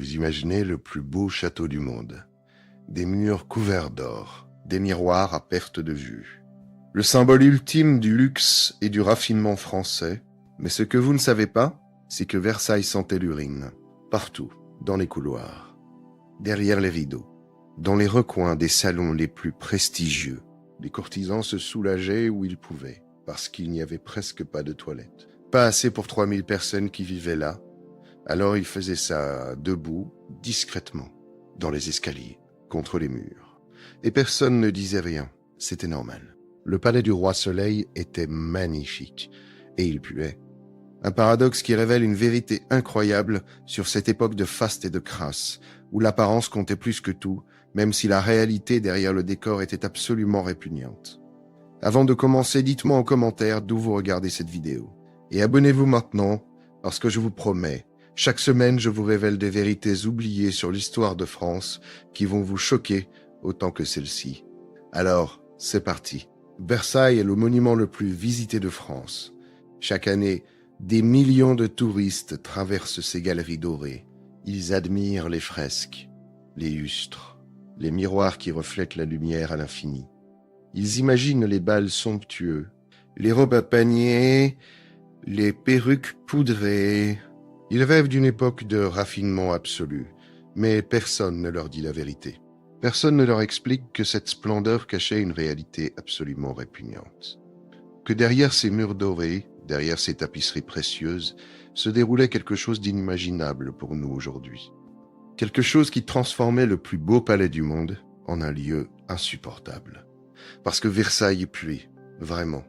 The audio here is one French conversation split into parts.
Vous imaginez le plus beau château du monde. Des murs couverts d'or, des miroirs à perte de vue. Le symbole ultime du luxe et du raffinement français. Mais ce que vous ne savez pas, c'est que Versailles sentait l'urine. Partout, dans les couloirs, derrière les rideaux, dans les recoins des salons les plus prestigieux. Les courtisans se soulageaient où ils pouvaient, parce qu'il n'y avait presque pas de toilettes. Pas assez pour 3000 personnes qui vivaient là. Alors ils faisaient ça debout, discrètement, dans les escaliers, contre les murs. Et personne ne disait rien, c'était normal. Le palais du roi Soleil était magnifique, et il puait. Un paradoxe qui révèle une vérité incroyable sur cette époque de faste et de crasse, où l'apparence comptait plus que tout, même si la réalité derrière le décor était absolument répugnante. Avant de commencer, dites-moi en commentaire d'où vous regardez cette vidéo. Et abonnez-vous maintenant, parce que je vous promets, chaque semaine je vous révèle des vérités oubliées sur l'histoire de France qui vont vous choquer autant que celle-ci. Alors, c'est parti. Versailles est le monument le plus visité de France. Chaque année, des millions de touristes traversent ces galeries dorées. Ils admirent les fresques, les lustres, les miroirs qui reflètent la lumière à l'infini. Ils imaginent les bals somptueux, les robes à paniers, les perruques poudrées. Ils rêvent d'une époque de raffinement absolu, mais personne ne leur dit la vérité. Personne ne leur explique que cette splendeur cachait une réalité absolument répugnante. Que derrière ces murs dorés, derrière ces tapisseries précieuses, se déroulait quelque chose d'inimaginable pour nous aujourd'hui. Quelque chose qui transformait le plus beau palais du monde en un lieu insupportable. Parce que Versailles puait, vraiment.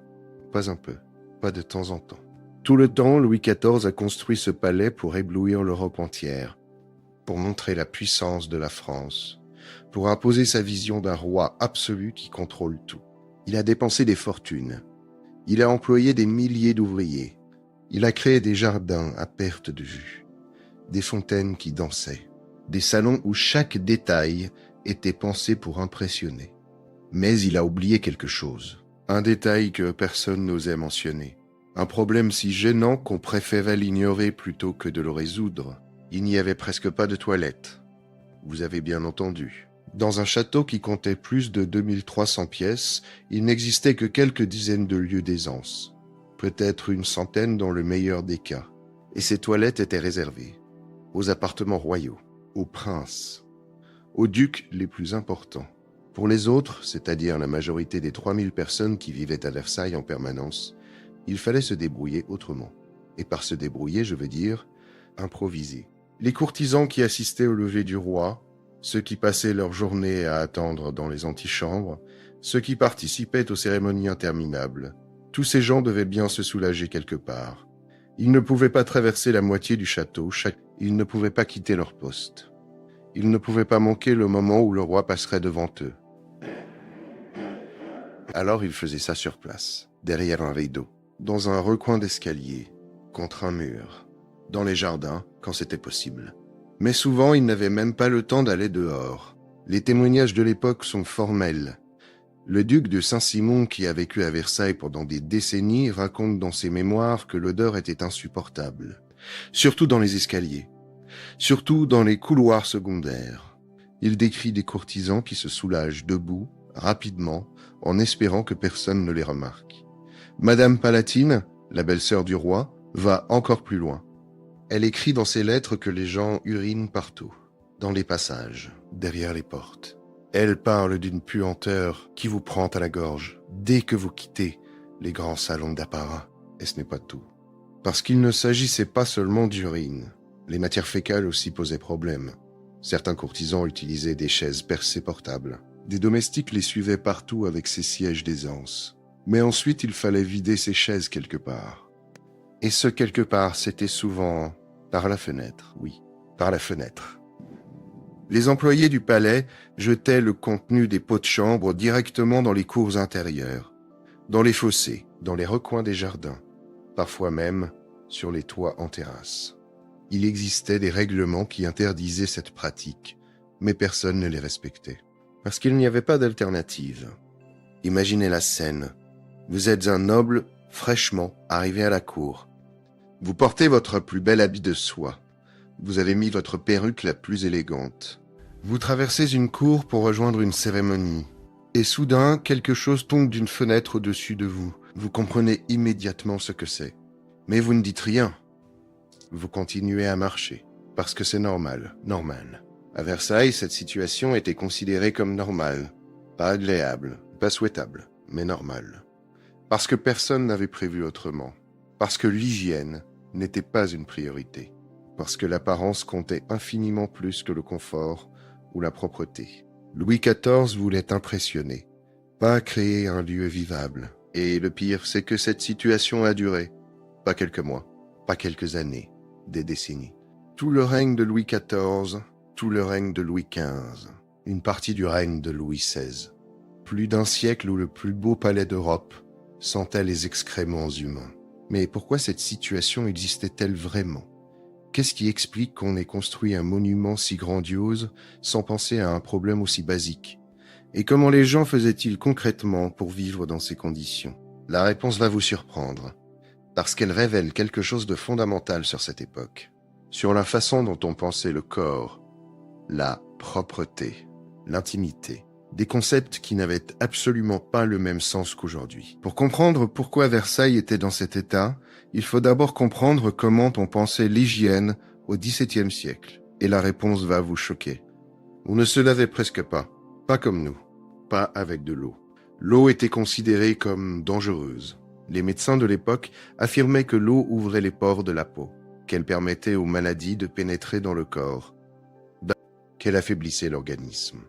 Pas un peu, pas de temps en temps. Tout le temps, Louis XIV a construit ce palais pour éblouir l'Europe entière, pour montrer la puissance de la France, pour imposer sa vision d'un roi absolu qui contrôle tout. Il a dépensé des fortunes. Il a employé des milliers d'ouvriers. Il a créé des jardins à perte de vue, des fontaines qui dansaient, des salons où chaque détail était pensé pour impressionner. Mais il a oublié quelque chose, un détail que personne n'osait mentionner, un problème si gênant qu'on préférait l'ignorer plutôt que de le résoudre. Il n'y avait presque pas de toilettes. Vous avez bien entendu. Dans un château qui comptait plus de 2300 pièces, il n'existait que quelques dizaines de lieux d'aisance, peut-être une centaine dans le meilleur des cas. Et ces toilettes étaient réservées aux appartements royaux, aux princes, aux ducs les plus importants. Pour les autres, c'est-à-dire la majorité des 3000 personnes qui vivaient à Versailles en permanence, il fallait se débrouiller autrement. Et par se débrouiller, je veux dire improviser. Les courtisans qui assistaient au lever du roi, ceux qui passaient leur journée à attendre dans les antichambres, ceux qui participaient aux cérémonies interminables, tous ces gens devaient bien se soulager quelque part. Ils ne pouvaient pas traverser la moitié du château, ils ne pouvaient pas quitter leur poste. Ils ne pouvaient pas manquer le moment où le roi passerait devant eux. Alors ils faisaient ça sur place, derrière un rideau, dans un recoin d'escalier, contre un mur, dans les jardins, quand c'était possible. Mais souvent, ils n'avaient même pas le temps d'aller dehors. Les témoignages de l'époque sont formels. Le duc de Saint-Simon, qui a vécu à Versailles pendant des décennies, raconte dans ses mémoires que l'odeur était insupportable, surtout dans les escaliers, surtout dans les couloirs secondaires. Il décrit des courtisans qui se soulagent debout, rapidement, en espérant que personne ne les remarque. Madame Palatine, la belle-sœur du roi, va encore plus loin. Elle écrit dans ses lettres que les gens urinent partout, dans les passages, derrière les portes. Elle parle d'une puanteur qui vous prend à la gorge dès que vous quittez les grands salons d'apparat. Et ce n'est pas tout. Parce qu'il ne s'agissait pas seulement d'urine. Les matières fécales aussi posaient problème. Certains courtisans utilisaient des chaises percées portables. Des domestiques les suivaient partout avec ces sièges d'aisance. Mais ensuite, il fallait vider ces chaises quelque part. Et ce quelque part, c'était souvent par la fenêtre, oui, par la fenêtre. Les employés du palais jetaient le contenu des pots de chambre directement dans les cours intérieures, dans les fossés, dans les recoins des jardins, parfois même sur les toits en terrasse. Il existait des règlements qui interdisaient cette pratique, mais personne ne les respectait, parce qu'il n'y avait pas d'alternative. Imaginez la scène. Vous êtes un noble fraîchement arrivé à la cour. Vous portez votre plus bel habit de soie. Vous avez mis votre perruque la plus élégante. Vous traversez une cour pour rejoindre une cérémonie. Et soudain, quelque chose tombe d'une fenêtre au-dessus de vous. Vous comprenez immédiatement ce que c'est. Mais vous ne dites rien. Vous continuez à marcher. Parce que c'est normal. Normal. À Versailles, cette situation était considérée comme normale. Pas agréable, pas souhaitable, mais normale. Parce que personne n'avait prévu autrement. Parce que l'hygiène n'était pas une priorité. Parce que l'apparence comptait infiniment plus que le confort ou la propreté. Louis XIV voulait impressionner, pas créer un lieu vivable. Et le pire, c'est que cette situation a duré. Pas quelques mois, pas quelques années, des décennies. Tout le règne de Louis XIV, tout le règne de Louis XV, une partie du règne de Louis XVI. Plus d'un siècle où le plus beau palais d'Europe sentait les excréments humains. Mais pourquoi cette situation existait-elle vraiment ? Qu'est-ce qui explique qu'on ait construit un monument si grandiose sans penser à un problème aussi basique ? Et comment les gens faisaient-ils concrètement pour vivre dans ces conditions ? La réponse va vous surprendre, parce qu'elle révèle quelque chose de fondamental sur cette époque, sur la façon dont on pensait le corps, la propreté, l'intimité, des concepts qui n'avaient absolument pas le même sens qu'aujourd'hui. Pour comprendre pourquoi Versailles était dans cet état, il faut d'abord comprendre comment on pensait l'hygiène au XVIIe siècle. Et la réponse va vous choquer. On ne se lavait presque pas comme nous, pas avec de l'eau. L'eau était considérée comme dangereuse. Les médecins de l'époque affirmaient que l'eau ouvrait les pores de la peau, qu'elle permettait aux maladies de pénétrer dans le corps, qu'elle affaiblissait l'organisme.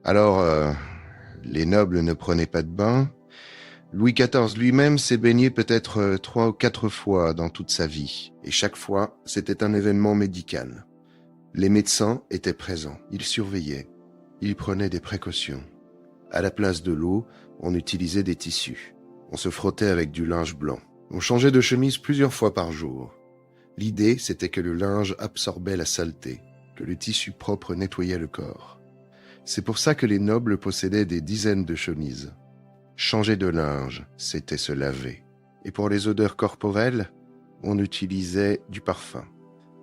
Alors, les nobles ne prenaient pas de bain. Louis XIV lui-même s'est baigné peut-être 3 ou 4 fois dans toute sa vie, et chaque fois, c'était un événement médical. Les médecins étaient présents, ils surveillaient, ils prenaient des précautions. À la place de l'eau, on utilisait des tissus. On se frottait avec du linge blanc. On changeait de chemise plusieurs fois par jour. L'idée, c'était que le linge absorbait la saleté, que le tissu propre nettoyait le corps. C'est pour ça que les nobles possédaient des dizaines de chemises. Changer de linge, c'était se laver. Et pour les odeurs corporelles, on utilisait du parfum.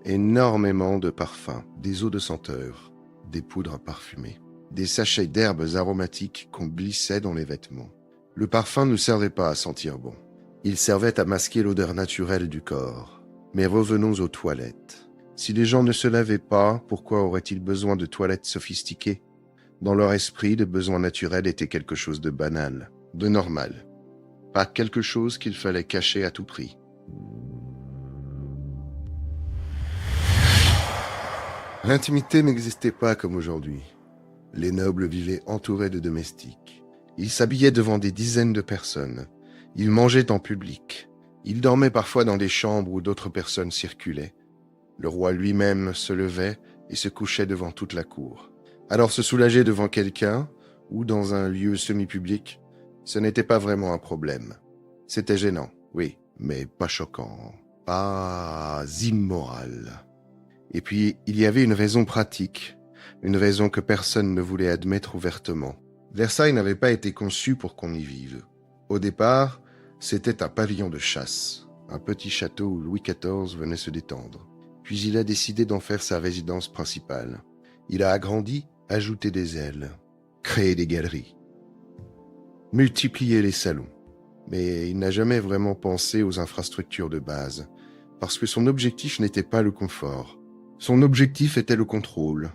Énormément de parfums, des eaux de senteur, des poudres parfumées, des sachets d'herbes aromatiques qu'on glissait dans les vêtements. Le parfum ne servait pas à sentir bon. Il servait à masquer l'odeur naturelle du corps. Mais revenons aux toilettes. Si les gens ne se lavaient pas, pourquoi auraient-ils besoin de toilettes sophistiquées ? Dans leur esprit, le besoin naturel était quelque chose de banal, de normal. Pas quelque chose qu'il fallait cacher à tout prix. L'intimité n'existait pas comme aujourd'hui. Les nobles vivaient entourés de domestiques. Ils s'habillaient devant des dizaines de personnes. Ils mangeaient en public. Ils dormaient parfois dans des chambres où d'autres personnes circulaient. Le roi lui-même se levait et se couchait devant toute la cour. Alors se soulager devant quelqu'un, ou dans un lieu semi-public, ce n'était pas vraiment un problème. C'était gênant, oui, mais pas choquant, pas immoral. Et puis, il y avait une raison pratique, une raison que personne ne voulait admettre ouvertement. Versailles n'avait pas été conçu pour qu'on y vive. Au départ, c'était un pavillon de chasse, un petit château où Louis XIV venait se détendre. Puis il a décidé d'en faire sa résidence principale. Il a agrandi, ajouté des ailes, créé des galeries, multiplié les salons. Mais il n'a jamais vraiment pensé aux infrastructures de base, parce que son objectif n'était pas le confort. Son objectif était le contrôle.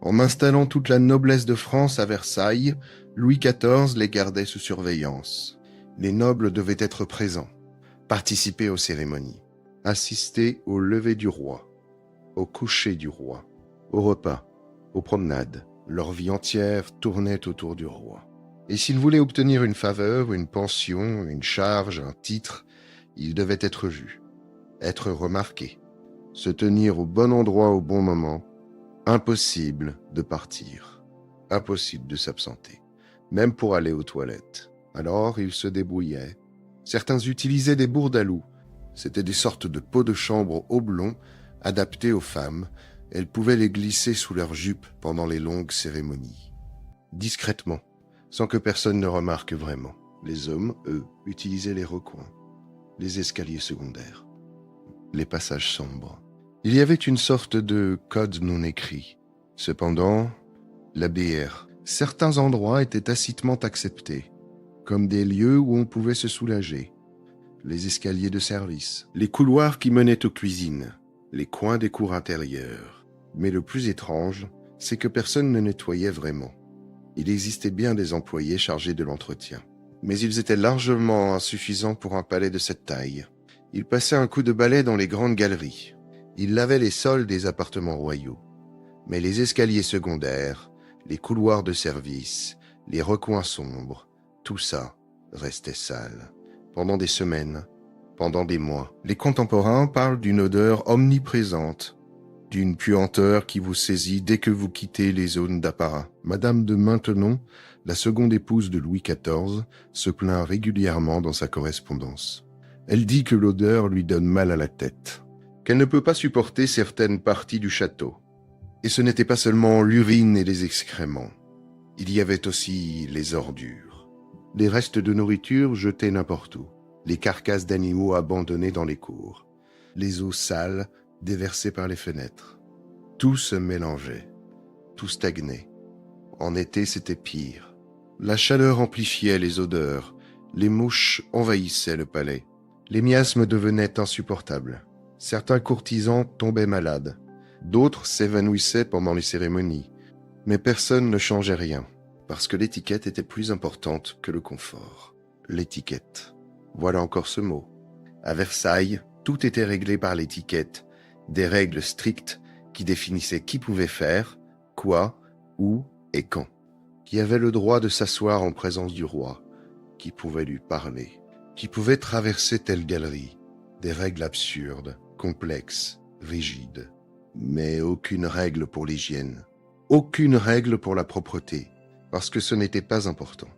En installant toute la noblesse de France à Versailles, Louis XIV les gardait sous surveillance. Les nobles devaient être présents, participer aux cérémonies, assister au lever du roi, au coucher du roi, au repas, aux promenades. Leur vie entière tournait autour du roi. Et s'ils voulaient obtenir une faveur, une pension, une charge, un titre, ils devaient être vus, être remarqués, se tenir au bon endroit au bon moment. Impossible de partir, impossible de s'absenter, même pour aller aux toilettes. Alors ils se débrouillaient. Certains utilisaient des bourdalous. C'étaient des sortes de pots de chambre oblongs adaptés aux femmes. Elles pouvaient les glisser sous leurs jupes pendant les longues cérémonies. Discrètement, sans que personne ne remarque vraiment. Les hommes, eux, utilisaient les recoins, les escaliers secondaires, les passages sombres. Il y avait une sorte de code non écrit. Cependant, la BR, certains endroits étaient tacitement acceptés, comme des lieux où on pouvait se soulager. Les escaliers de service, les couloirs qui menaient aux cuisines, les coins des cours intérieures. Mais le plus étrange, c'est que personne ne nettoyait vraiment. Il existait bien des employés chargés de l'entretien, mais ils étaient largement insuffisants pour un palais de cette taille. Ils passaient un coup de balai dans les grandes galeries. Ils lavaient les sols des appartements royaux. Mais les escaliers secondaires, les couloirs de service, les recoins sombres, tout ça restait sale. Pendant des semaines, pendant des mois, les contemporains parlent d'une odeur omniprésente, d'une puanteur qui vous saisit dès que vous quittez les zones d'apparat. Madame de Maintenon, la seconde épouse de Louis XIV, se plaint régulièrement dans sa correspondance. Elle dit que l'odeur lui donne mal à la tête, qu'elle ne peut pas supporter certaines parties du château. Et ce n'était pas seulement l'urine et les excréments. Il y avait aussi les ordures. Les restes de nourriture jetés n'importe où. Les carcasses d'animaux abandonnés dans les cours. Les eaux sales déversées par les fenêtres. Tout se mélangeait. Tout stagnait. En été, c'était pire. La chaleur amplifiait les odeurs. Les mouches envahissaient le palais. Les miasmes devenaient insupportables. Certains courtisans tombaient malades. D'autres s'évanouissaient pendant les cérémonies. Mais personne ne changeait rien, parce que l'étiquette était plus importante que le confort. L'étiquette. Voilà encore ce mot. À Versailles, tout était réglé par l'étiquette, des règles strictes qui définissaient qui pouvait faire, quoi, où et quand. Qui avait le droit de s'asseoir en présence du roi, qui pouvait lui parler, qui pouvait traverser telle galerie. Des règles absurdes, complexes, rigides. Mais aucune règle pour l'hygiène. Aucune règle pour la propreté, parce que ce n'était pas important.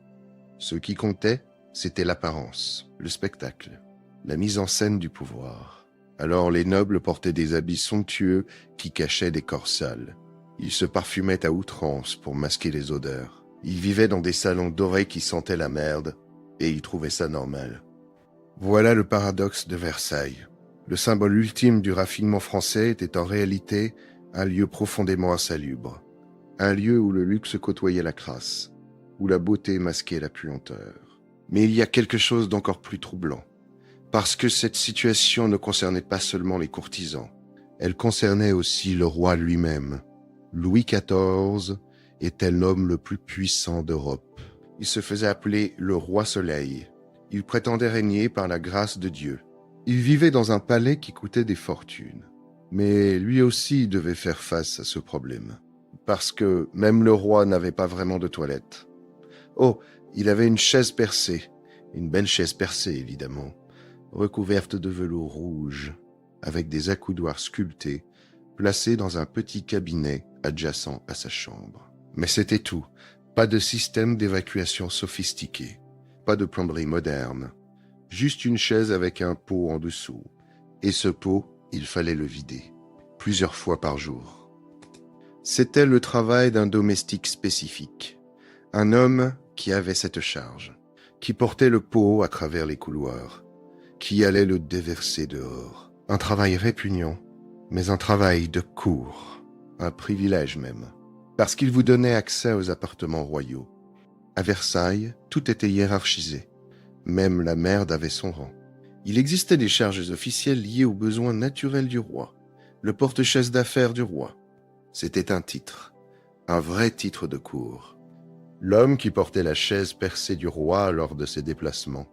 Ce qui comptait, c'était l'apparence, le spectacle, la mise en scène du pouvoir. Alors les nobles portaient des habits somptueux qui cachaient des corps sales. Ils se parfumaient à outrance pour masquer les odeurs. Ils vivaient dans des salons dorés qui sentaient la merde, et ils trouvaient ça normal. Voilà le paradoxe de Versailles. Le symbole ultime du raffinement français était en réalité un lieu profondément insalubre. Un lieu où le luxe côtoyait la crasse, où la beauté masquait la puanteur. Mais il y a quelque chose d'encore plus troublant. Parce que cette situation ne concernait pas seulement les courtisans. Elle concernait aussi le roi lui-même. Louis XIV était l'homme le plus puissant d'Europe. Il se faisait appeler le roi Soleil. Il prétendait régner par la grâce de Dieu. Il vivait dans un palais qui coûtait des fortunes. Mais lui aussi devait faire face à ce problème. Parce que même le roi n'avait pas vraiment de toilette. Oh, il avait une chaise percée. Une belle chaise percée, évidemment. Recouverte de velours rouge, avec des accoudoirs sculptés, placés dans un petit cabinet adjacent à sa chambre. Mais c'était tout. Pas de système d'évacuation sophistiqué. Pas de plomberie moderne. Juste une chaise avec un pot en dessous. Et ce pot, il fallait le vider. Plusieurs fois par jour. C'était le travail d'un domestique spécifique. Un homme qui avait cette charge. Qui portait le pot à travers les couloirs. Qui allait le déverser dehors. Un travail répugnant, mais un travail de cour. Un privilège même. Parce qu'il vous donnait accès aux appartements royaux. À Versailles, tout était hiérarchisé. Même la merde avait son rang. Il existait des charges officielles liées aux besoins naturels du roi. Le porte-chaise d'affaires du roi. C'était un titre. Un vrai titre de cour. L'homme qui portait la chaise percée du roi lors de ses déplacements.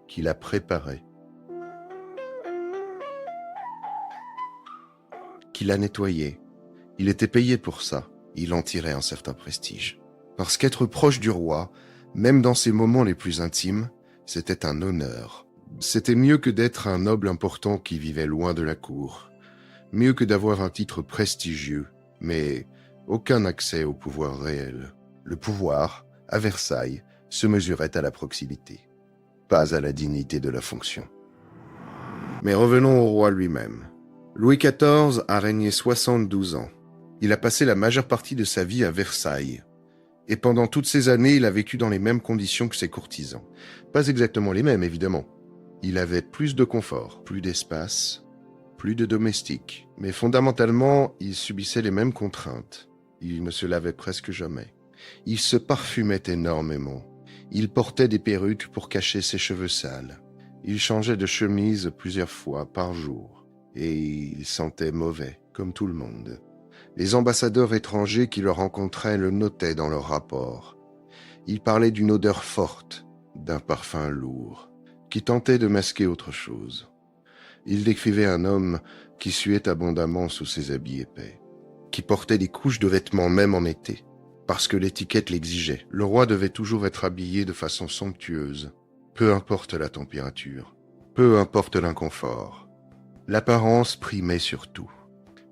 Qui la préparait. Qui la nettoyait. Il était payé pour ça. Il en tirait un certain prestige. Parce qu'être proche du roi, même dans ses moments les plus intimes, c'était un honneur. C'était mieux que d'être un noble important qui vivait loin de la cour. Mieux que d'avoir un titre prestigieux, mais aucun accès au pouvoir réel. Le pouvoir, à Versailles, se mesurait à la proximité, pas à la dignité de la fonction. Mais revenons au roi lui-même. Louis XIV a régné 72 ans. Il a passé la majeure partie de sa vie à Versailles. Et pendant toutes ces années, il a vécu dans les mêmes conditions que ses courtisans. Pas exactement les mêmes, évidemment. Il avait plus de confort, plus d'espace, plus de domestiques. Mais fondamentalement, il subissait les mêmes contraintes. Il ne se lavait presque jamais. Il se parfumait énormément. Il portait des perruques pour cacher ses cheveux sales. Il changeait de chemise plusieurs fois par jour. Et il sentait mauvais, comme tout le monde. Les ambassadeurs étrangers qui le rencontraient le notaient dans leurs rapports. Il parlait d'une odeur forte, d'un parfum lourd, qui tentait de masquer autre chose. Il décrivait un homme qui suait abondamment sous ses habits épais, qui portait des couches de vêtements même en été, parce que l'étiquette l'exigeait. Le roi devait toujours être habillé de façon somptueuse, peu importe la température, peu importe l'inconfort. L'apparence primait surtout,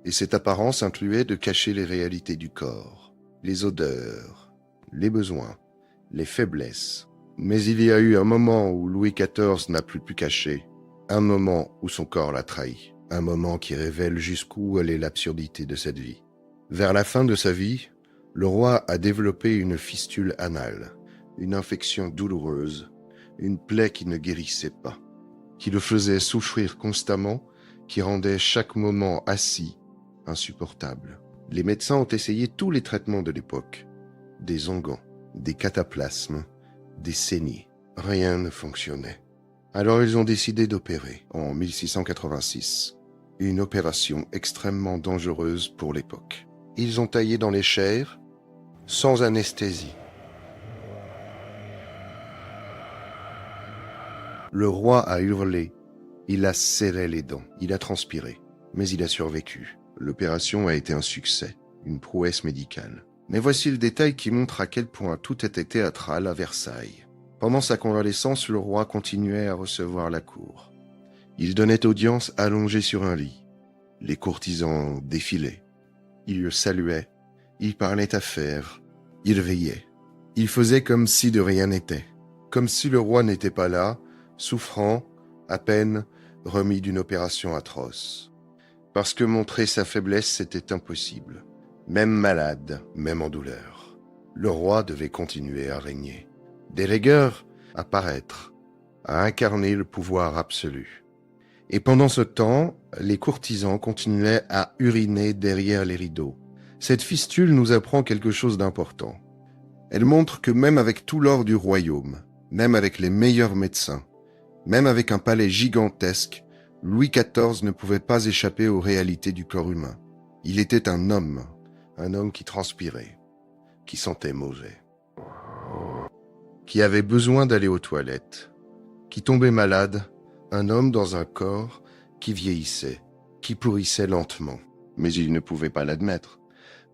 et cette apparence incluait de cacher les réalités du corps, les odeurs, les besoins, les faiblesses. Mais il y a eu un moment où Louis XIV n'a plus pu cacher, un moment où son corps l'a trahi, un moment qui révèle jusqu'où allait l'absurdité de cette vie. Vers la fin de sa vie, le roi a développé une fistule anale, une infection douloureuse, une plaie qui ne guérissait pas, qui le faisait souffrir constamment, qui rendait chaque moment assis insupportable. Les médecins ont essayé tous les traitements de l'époque, des onguents, des cataplasmes, des saignées. Rien ne fonctionnait. Alors ils ont décidé d'opérer, en 1686, une opération extrêmement dangereuse pour l'époque. Ils ont taillé dans les chairs, sans anesthésie. Le roi a hurlé, il a serré les dents, il a transpiré, mais il a survécu. L'opération a été un succès, une prouesse médicale. Mais voici le détail qui montre à quel point tout était théâtral à Versailles. Pendant sa convalescence, le roi continuait à recevoir la cour. Il donnait audience allongé sur un lit. Les courtisans défilaient. Ils le saluaient. Il parlait affaires. Il veillait. Il faisait comme si de rien n'était. Comme si le roi n'était pas là, souffrant, à peine remis d'une opération atroce. Parce que montrer sa faiblesse, c'était impossible. Même malade, même en douleur. Le roi devait continuer à régner. Des rigueurs à paraître, à incarner le pouvoir absolu. Et pendant ce temps, les courtisans continuaient à uriner derrière les rideaux. Cette fistule nous apprend quelque chose d'important. Elle montre que même avec tout l'or du royaume, même avec les meilleurs médecins, même avec un palais gigantesque, Louis XIV ne pouvait pas échapper aux réalités du corps humain. Il était un homme qui transpirait, qui sentait mauvais, qui avait besoin d'aller aux toilettes, qui tombait malade, un homme dans un corps qui vieillissait, qui pourrissait lentement. Mais il ne pouvait pas l'admettre,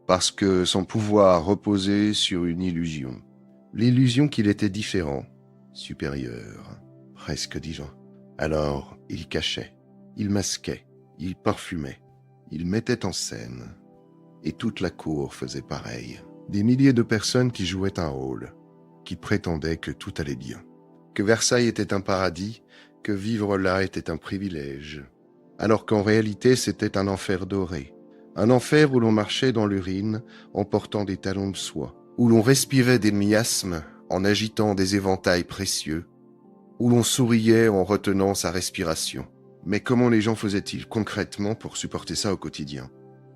parce que son pouvoir reposait sur une illusion. L'illusion qu'il était différent, supérieur, presque divin. Alors, il cachait, il masquait, il parfumait, il mettait en scène. Et toute la cour faisait pareil. Des milliers de personnes qui jouaient un rôle, qui prétendaient que tout allait bien, que Versailles était un paradis, que vivre là était un privilège, alors qu'en réalité c'était un enfer doré, un enfer où l'on marchait dans l'urine en portant des talons de soie, où l'on respirait des miasmes en agitant des éventails précieux, où l'on souriait en retenant sa respiration. Mais comment les gens faisaient-ils concrètement pour supporter ça au quotidien ?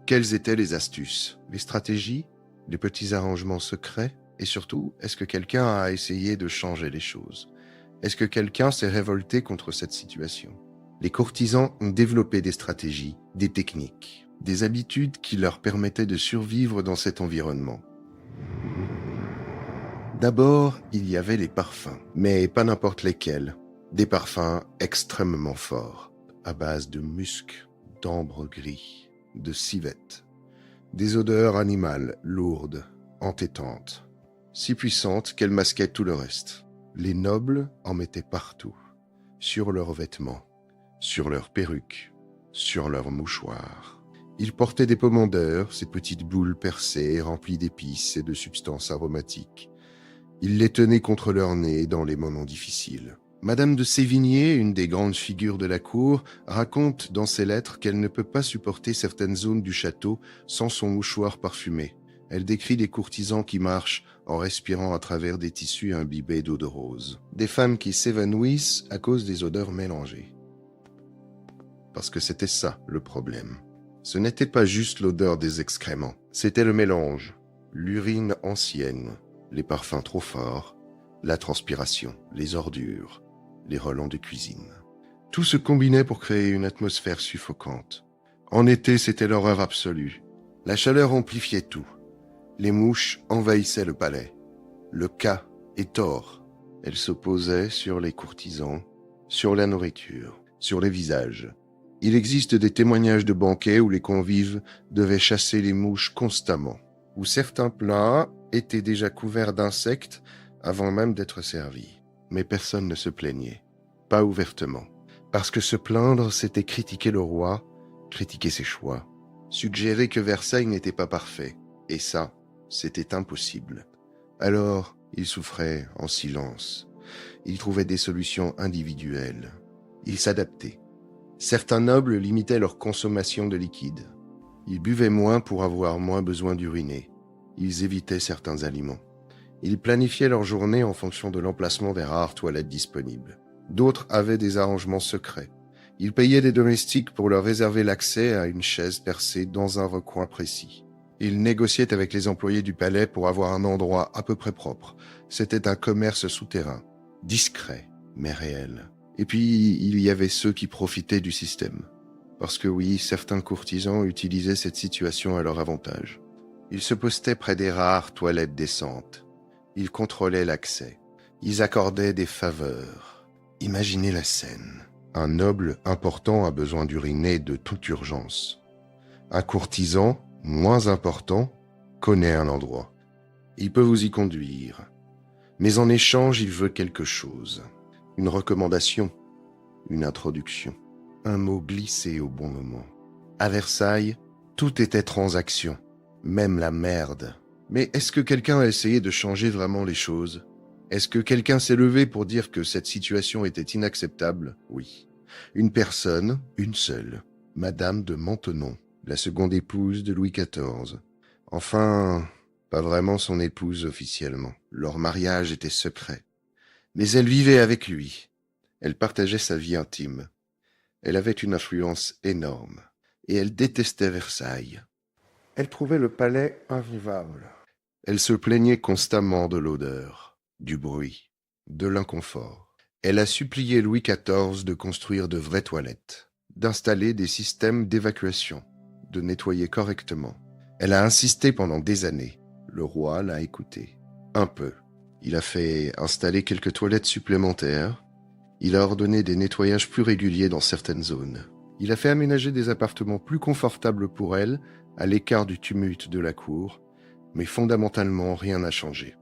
Quelles étaient les astuces, les stratégies, les petits arrangements secrets? Et surtout, est-ce que quelqu'un a essayé de changer les choses? Est-ce que quelqu'un s'est révolté contre cette situation? Les courtisans ont développé des stratégies, des techniques, des habitudes qui leur permettaient de survivre dans cet environnement. D'abord, il y avait les parfums, mais pas n'importe lesquels. Des parfums extrêmement forts, à base de musc, d'ambre gris, de civette. Des odeurs animales lourdes, entêtantes, si puissantes qu'elles masquaient tout le reste. Les nobles en mettaient partout, sur leurs vêtements, sur leurs perruques, sur leurs mouchoirs. Ils portaient des pommandeurs, ces petites boules percées remplies d'épices et de substances aromatiques. Ils les tenaient contre leur nez dans les moments difficiles. Madame de Sévigné, une des grandes figures de la cour, raconte dans ses lettres qu'elle ne peut pas supporter certaines zones du château sans son mouchoir parfumé. Elle décrit les courtisans qui marchent en respirant à travers des tissus imbibés d'eau de rose. Des femmes qui s'évanouissent à cause des odeurs mélangées. parce que c'était ça le problème. Ce n'était pas juste l'odeur des excréments, c'était le mélange, l'urine ancienne, les parfums trop forts, la transpiration, les ordures, les relents de cuisine. Tout se combinait pour créer une atmosphère suffocante. En été, c'était l'horreur absolue. La chaleur amplifiait tout. Les mouches envahissaient le palais. Le cas est tort. Elles s'opposaient sur les courtisans, sur la nourriture, sur les visages. Il existe des témoignages de banquets où les convives devaient chasser les mouches constamment, où certains plats étaient déjà couverts d'insectes avant même d'être servis. Mais personne ne se plaignait, pas ouvertement. Parce que se plaindre, c'était critiquer le roi, critiquer ses choix, suggérer que Versailles n'était pas parfait. Et ça, c'était impossible. Alors, il souffrait en silence. Il trouvait des solutions individuelles. Il s'adaptait. Certains nobles limitaient leur consommation de liquide. Ils buvaient moins pour avoir moins besoin d'uriner. Ils évitaient certains aliments. Ils planifiaient leur journée en fonction de l'emplacement des rares toilettes disponibles. D'autres avaient des arrangements secrets. Ils payaient des domestiques pour leur réserver l'accès à une chaise percée dans un recoin précis. Ils négociaient avec les employés du palais pour avoir un endroit à peu près propre. C'était un commerce souterrain, discret, mais réel. Et puis, il y avait ceux qui profitaient du système. Parce que oui, certains courtisans utilisaient cette situation à leur avantage. Ils se postaient près des rares toilettes décentes. Ils contrôlaient l'accès. Ils accordaient des faveurs. Imaginez la scène. Un noble important a besoin d'uriner de toute urgence. Un courtisan, moins important, connaît un endroit. Il peut vous y conduire. Mais en échange, il veut quelque chose. Une recommandation, une introduction, un mot glissé au bon moment. À Versailles, tout était transaction, même la merde. Mais est-ce que quelqu'un a essayé de changer vraiment les choses ? Est-ce que quelqu'un s'est levé pour dire que cette situation était inacceptable ? Oui. Une personne, une seule, Madame de Maintenon, la seconde épouse de Louis XIV. Enfin, pas vraiment son épouse officiellement. Leur mariage était secret. Mais elle vivait avec lui. Elle partageait sa vie intime. Elle avait une influence énorme. Et elle détestait Versailles. Elle trouvait le palais invivable. Elle se plaignait constamment de l'odeur, du bruit, de l'inconfort. Elle a supplié Louis XIV de construire de vraies toilettes, d'installer des systèmes d'évacuation, de nettoyer correctement. Elle a insisté pendant des années. Le roi l'a écoutée. Un peu. Il a fait installer quelques toilettes supplémentaires. Il a ordonné des nettoyages plus réguliers dans certaines zones. Il a fait aménager des appartements plus confortables pour elle, à l'écart du tumulte de la cour, mais fondamentalement rien n'a changé.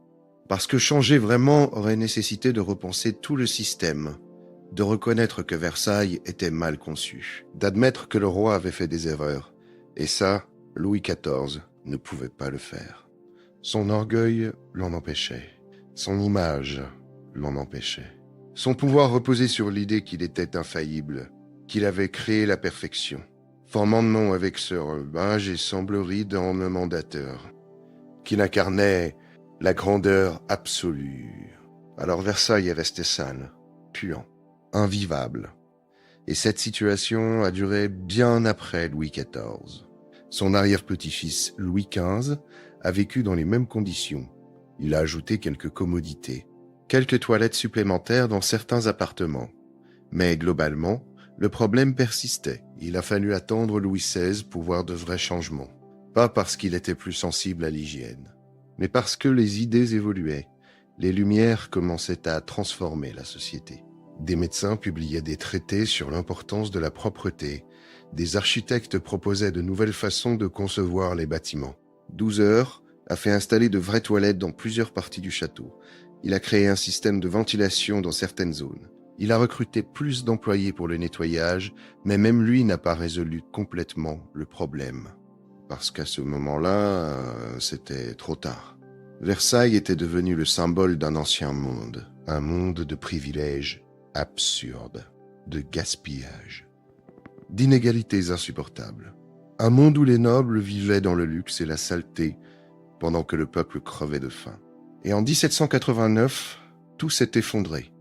Parce que changer vraiment aurait nécessité de repenser tout le système, de reconnaître que Versailles était mal conçu, d'admettre que le roi avait fait des erreurs. Et ça, Louis XIV ne pouvait pas le faire. Son orgueil l'en empêchait. Son image l'en empêchait. Son pouvoir reposait sur l'idée qu'il était infaillible, qu'il avait créé la perfection, formant de nom avec ce rebage et semblerie dans le mandateur, qu'il incarnait la grandeur absolue. Alors Versailles est resté sale, puant, invivable. Et cette situation a duré bien après Louis XIV. Son arrière-petit-fils Louis XV a vécu dans les mêmes conditions. Il a ajouté quelques commodités, quelques toilettes supplémentaires dans certains appartements. Mais globalement, le problème persistait. Il a fallu attendre Louis XVI pour voir de vrais changements. Pas parce qu'il était plus sensible à l'hygiène, mais parce que les idées évoluaient. Les Lumières commençaient à transformer la société. Des médecins publiaient des traités sur l'importance de la propreté. Des architectes proposaient de nouvelles façons de concevoir les bâtiments. 12 heures a fait installer de vraies toilettes dans plusieurs parties du château. Il a créé un système de ventilation dans certaines zones. Il a recruté plus d'employés pour le nettoyage, mais même lui n'a pas résolu complètement le problème. Parce qu'à ce moment-là, c'était trop tard. Versailles était devenu le symbole d'un ancien monde, un monde de privilèges absurdes, de gaspillage, d'inégalités insupportables. Un monde où les nobles vivaient dans le luxe et la saleté, pendant que le peuple crevait de faim. Et en 1789, tout s'est effondré.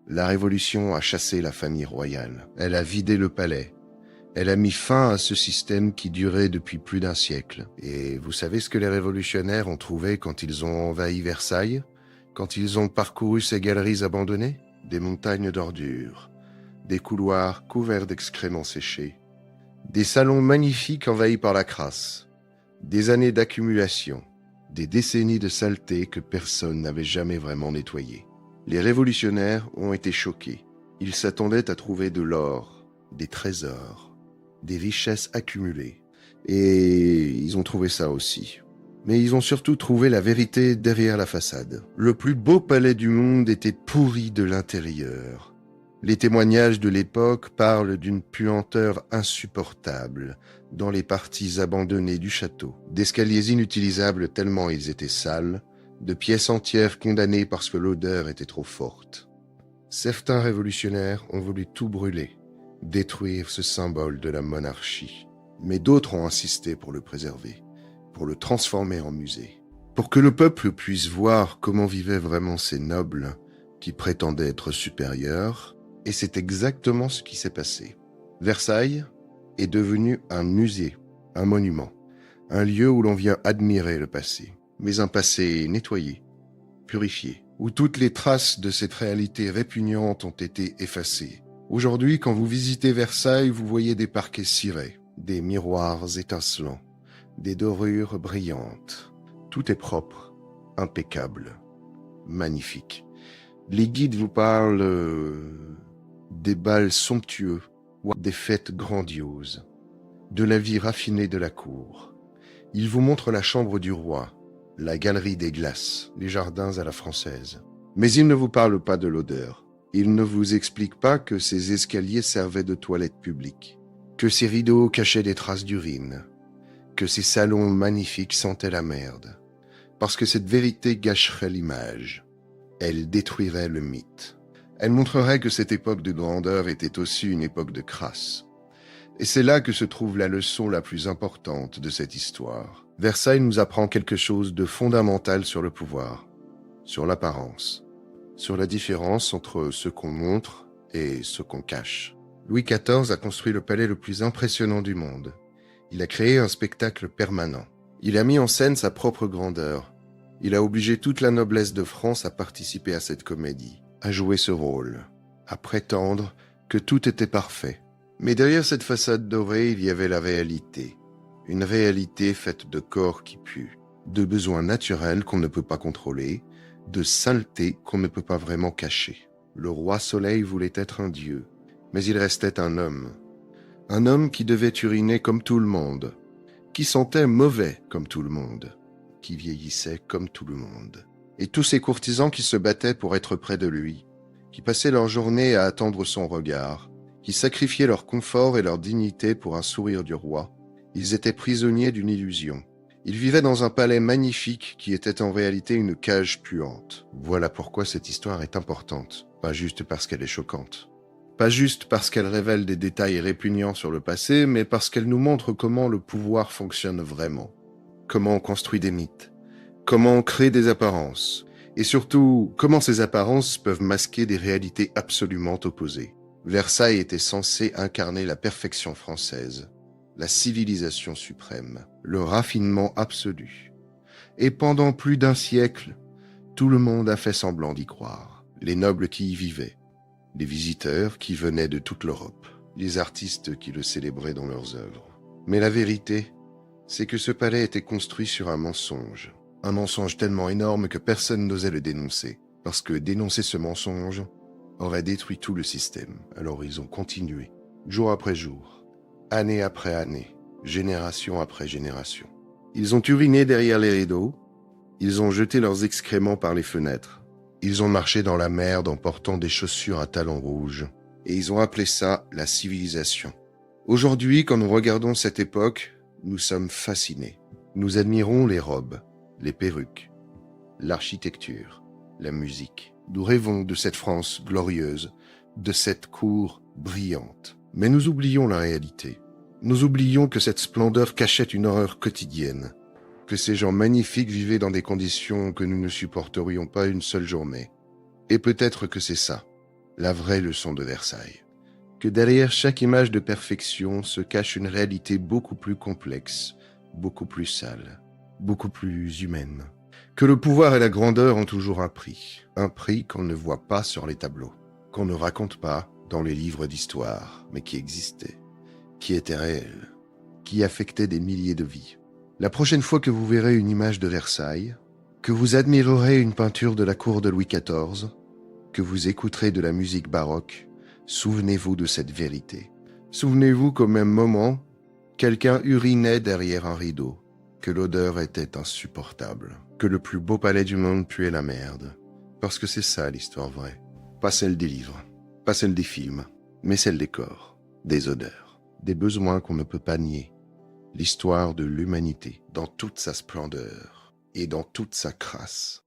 La Révolution a chassé la famille royale. Elle a vidé le palais. Elle a mis fin à ce système qui durait depuis plus d'un siècle. Et vous savez ce que les révolutionnaires ont trouvé quand ils ont envahi Versailles? Quand ils ont parcouru ces galeries abandonnées? Des montagnes d'ordures, des couloirs couverts d'excréments séchés, des salons magnifiques envahis par la crasse, des années d'accumulation, des décennies de saleté que personne n'avait jamais vraiment nettoyées. Les révolutionnaires ont été choqués. Ils s'attendaient à trouver de l'or, des trésors, des richesses accumulées. Et ils ont trouvé ça aussi. Mais ils ont surtout trouvé la vérité derrière la façade. Le plus beau palais du monde était pourri de l'intérieur. Les témoignages de l'époque parlent d'une puanteur insupportable dans les parties abandonnées du château, d'escaliers inutilisables tellement ils étaient sales, de pièces entières condamnées parce que l'odeur était trop forte. Certains révolutionnaires ont voulu tout brûler, détruire ce symbole de la monarchie. Mais d'autres ont insisté pour le préserver, pour le transformer en musée, pour que le peuple puisse voir comment vivaient vraiment ces nobles qui prétendaient être supérieurs, et c'est exactement ce qui s'est passé. Versailles est devenu un musée, un monument, un lieu où l'on vient admirer le passé, mais un passé nettoyé, purifié, où toutes les traces de cette réalité répugnante ont été effacées. Aujourd'hui, quand vous visitez Versailles, vous voyez des parquets cirés, des miroirs étincelants, des dorures brillantes. Tout est propre, impeccable, magnifique. Les guides vous parlent des bals somptueux ou des fêtes grandioses, de la vie raffinée de la cour. Ils vous montrent la chambre du roi, la galerie des glaces, les jardins à la française. Mais ils ne vous parlent pas de l'odeur. Ils ne vous expliquent pas que ces escaliers servaient de toilettes publiques, que ces rideaux cachaient des traces d'urine, que ces salons magnifiques sentaient la merde. Parce que cette vérité gâcherait l'image. Elle détruirait le mythe. Elle montrerait que cette époque de grandeur était aussi une époque de crasse. Et c'est là que se trouve la leçon la plus importante de cette histoire. Versailles nous apprend quelque chose de fondamental sur le pouvoir, sur l'apparence, sur la différence entre ce qu'on montre et ce qu'on cache. Louis XIV a construit le palais le plus impressionnant du monde. Il a créé un spectacle permanent. Il a mis en scène sa propre grandeur. Il a obligé toute la noblesse de France à participer à cette comédie, à jouer ce rôle, à prétendre que tout était parfait. Mais derrière cette façade dorée, il y avait la réalité. Une réalité faite de corps qui puent, de besoins naturels qu'on ne peut pas contrôler, de saleté qu'on ne peut pas vraiment cacher. Le roi Soleil voulait être un dieu, mais il restait un homme qui devait uriner comme tout le monde, qui sentait mauvais comme tout le monde, qui vieillissait comme tout le monde. Et tous ces courtisans qui se battaient pour être près de lui, qui passaient leur journée à attendre son regard, qui sacrifiaient leur confort et leur dignité pour un sourire du roi, ils étaient prisonniers d'une illusion. Ils vivaient dans un palais magnifique qui était en réalité une cage puante. Voilà pourquoi cette histoire est importante, pas juste parce qu'elle est choquante. Pas juste parce qu'elle révèle des détails répugnants sur le passé, mais parce qu'elle nous montre comment le pouvoir fonctionne vraiment. Comment on construit des mythes. Comment on crée des apparences. Et surtout, comment ces apparences peuvent masquer des réalités absolument opposées. Versailles était censé incarner la perfection française, la civilisation suprême, le raffinement absolu. Et pendant plus d'un siècle, tout le monde a fait semblant d'y croire. Les nobles qui y vivaient, les visiteurs qui venaient de toute l'Europe, les artistes qui le célébraient dans leurs œuvres. Mais la vérité, c'est que ce palais était construit sur un mensonge tellement énorme que personne n'osait le dénoncer, parce que dénoncer ce mensonge aurait détruit tout le système. Alors ils ont continué, jour après jour, année après année, génération après génération. Ils ont uriné derrière les rideaux, ils ont jeté leurs excréments par les fenêtres, ils ont marché dans la merde en portant des chaussures à talons rouges, et ils ont appelé ça la civilisation. Aujourd'hui, quand nous regardons cette époque, nous sommes fascinés. Nous admirons les robes, les perruques, l'architecture, la musique. Nous rêvons de cette France glorieuse, de cette cour brillante. Mais nous oublions la réalité. Nous oublions que cette splendeur cachait une horreur quotidienne, que ces gens magnifiques vivaient dans des conditions que nous ne supporterions pas une seule journée. Et peut-être que c'est ça, la vraie leçon de Versailles. que derrière chaque image de perfection se cache une réalité beaucoup plus complexe, beaucoup plus sale, beaucoup plus humaine. Que le pouvoir et la grandeur ont toujours un prix qu'on ne voit pas sur les tableaux, qu'on ne raconte pas dans les livres d'histoire, mais qui existait, qui était réel, qui affectait des milliers de vies. La prochaine fois que vous verrez une image de Versailles, que vous admirerez une peinture de la cour de Louis XIV, que vous écouterez de la musique baroque, souvenez-vous de cette vérité. Souvenez-vous qu'au même moment, quelqu'un urinait derrière un rideau, que l'odeur était insupportable, que le plus beau palais du monde puait la merde. Parce que c'est ça l'histoire vraie. Pas celle des livres, pas celle des films, mais celle des corps, des odeurs, des besoins qu'on ne peut pas nier. L'histoire de l'humanité dans toute sa splendeur et dans toute sa crasse.